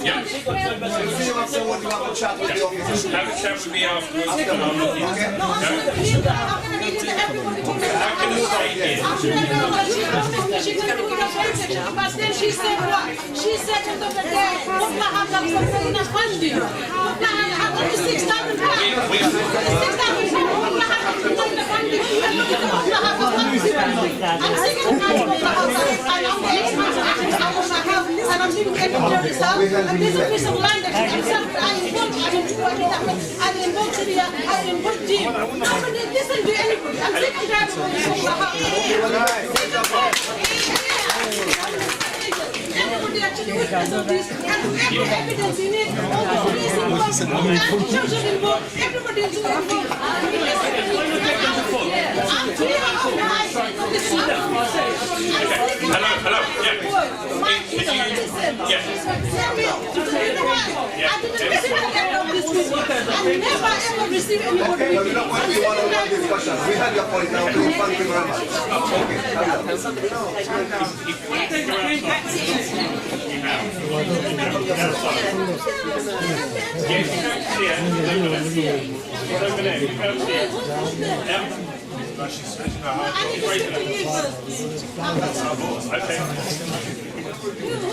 Yeah. Have a chat with me afterwards. And I'll look into it. But then she said what? She said at the other day, Poplar have got something in funding. Poplar have got 6,000 pounds. 6,000 pounds. Poplar have got the funding. And look at the Poplar have got funding. I'm sick of the Poplar house. And I'm the ex-man out of my house. And I'm living in this house. And there's a piece of land that I'm selling. I involved. I involved to the I involved Jim. I'm going to listen to anybody. I'm sick and tired of all this Poplar house. Everybody actually witnessed of this, and every evidence in it, all the police involved, and the church involved, everybody is involved. I'm clear on my side of this. Hello, yeah. Tell me, you know what? I didn't receive any of this report. I never ever received anybody. Well, we don't want to be one-on-one discussion. We had your point now. Please, thank you very much.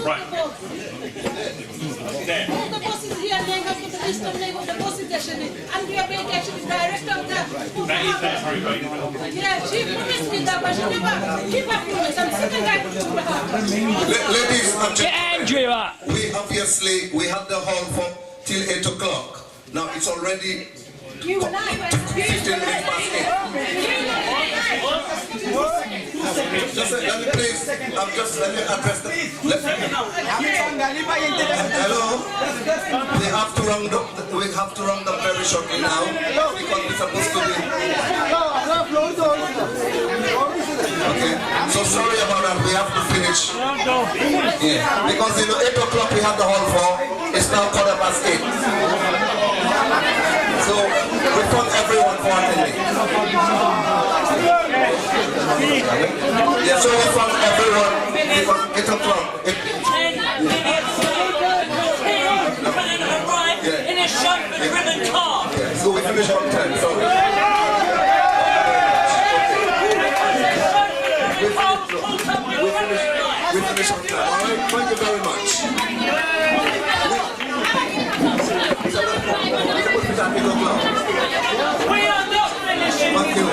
Right. There. All the bosses here, they have the list of name of the bosses actually, and we are being actually director of that. That is that very valuable. Yeah, she promised me that, but she never keep her promise. I'm sick and tired of her. Ladies and Get Andrew up. we have the hall for till 8 o'clock. Now it's already 15 You were minutes past 8. Just let me please, let me address the... Hello? We have to round up very shortly now, because we're supposed to be... Okay, so sorry about that, we have to finish. Yeah, because 8 o'clock we have the hall for, it's now 8:15. So, we thank everyone for attending. Yeah, so we thank everyone because 8 o'clock. 10 minutes in a chauffeur-driven car. Yeah, so we finish on 10, sorry. We finish on 10. Alright, thank you very much. We are not finishing. Thank you.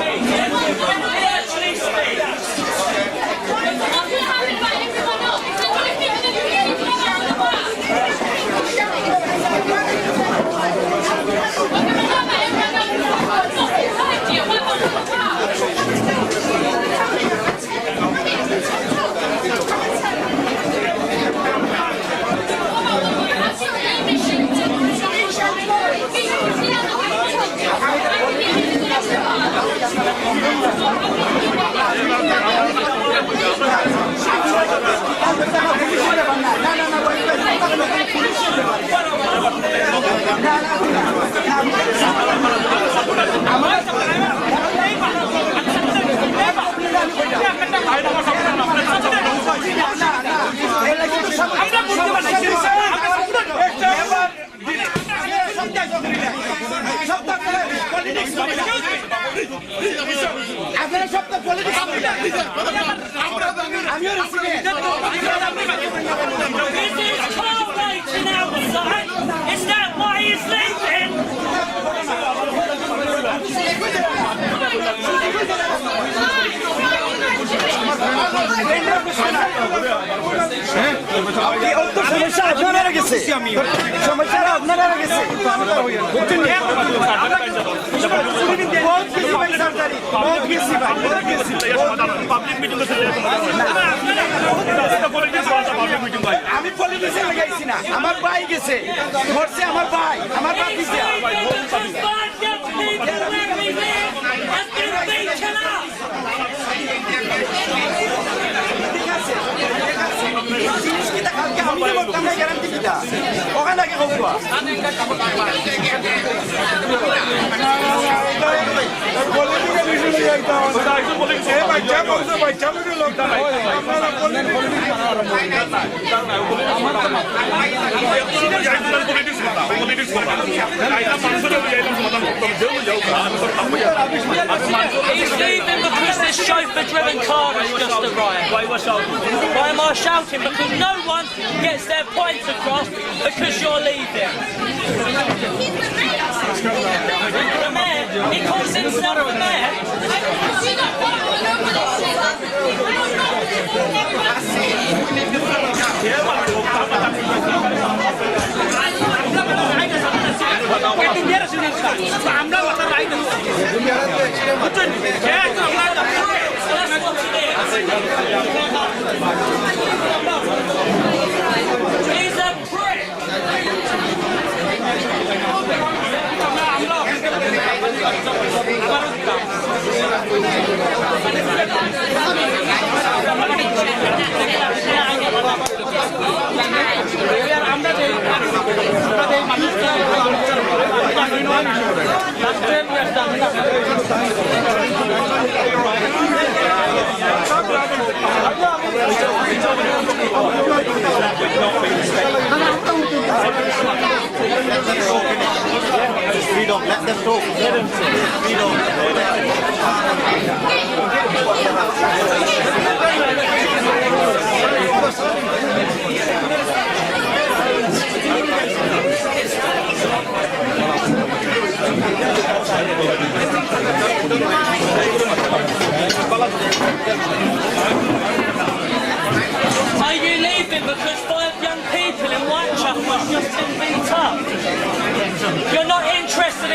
We actually speak. Is that why he's leaving? সমস্যা আপনারা গেছে সমস্যা আপনারা গেছে আমি পলিটিক্সে লাগাইছি না আমার ভাই গেছে মরছে আমার ভাই দিছে গ্যারান্টি কিটা ওখানে আগে কবা He's leaving because this chauffeur-driven car has just arrived. Why am I shouting? Because no one gets their points across because you're leaving. The mayor, he calls himself the mayor. He's a prick. Freedom, let them talk. Let them say. Freedom. Are you leaving because 5 young people in Whitechapel was just been beat up?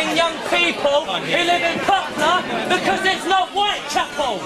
killing young people who live in Poplar because there's not Whitechapels.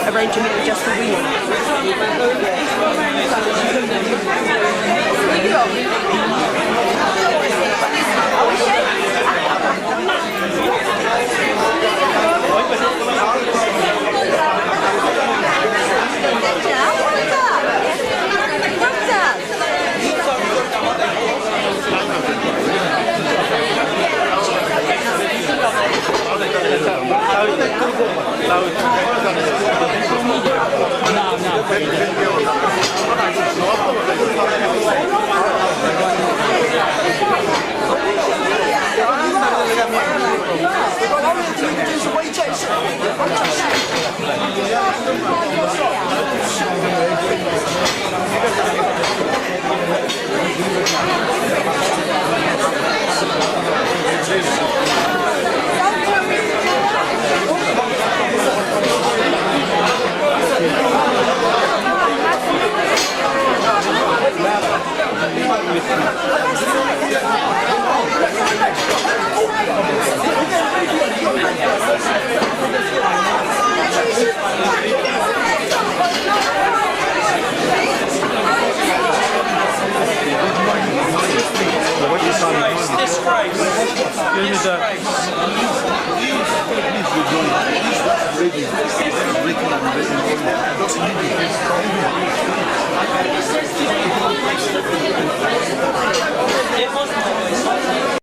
Arrange a meeting just for women. It wasn't